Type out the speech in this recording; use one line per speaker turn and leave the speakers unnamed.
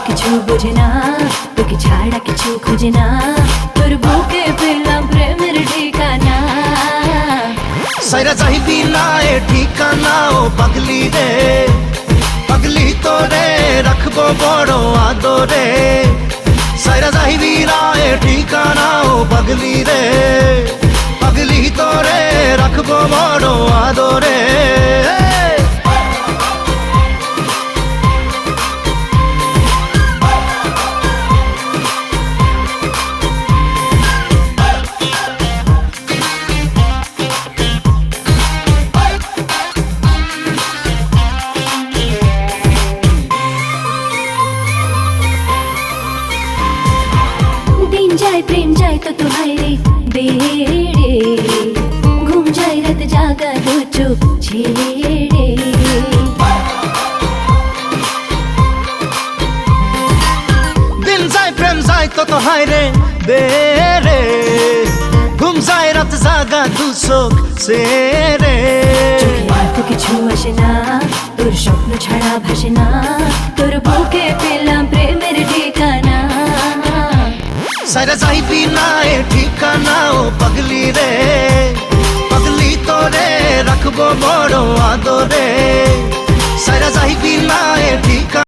কিছু বোঝে না, তোকে ছাড়া কিছু খুঁজে না, তোর বুকে পেলাম প্রেমের ঠিকানা।
সাইরা যাইবি না এ ঠিকানা ও পাগলি রে, পাগলি তোরে রাখবো বড় আদরে। সাইরা যাইবি না এ ঠিকানা ও পাগলি রে, পাগলি তোরে রাখবো বড় আদরে।
प्रेम जाए तो तुम्हारे बेड़े, घूम जाए रात जागा दो चुप छेड़े।
दिन जाए प्रेम जाए तो तुम्हारे बेड़े, घूम जाए रात जागा दो চোখ ছেড়ে।
তো কিছু আসে না, তোর স্বপ্ন ছাড়া ভাসে না, তোর বুকে পেলাম প্রেমের ঠিকানা।
সাইরা যাইবি না এ ঠিকানা ও পাগলি রে, পাগলি তোরে রাখবো বড় আদরে।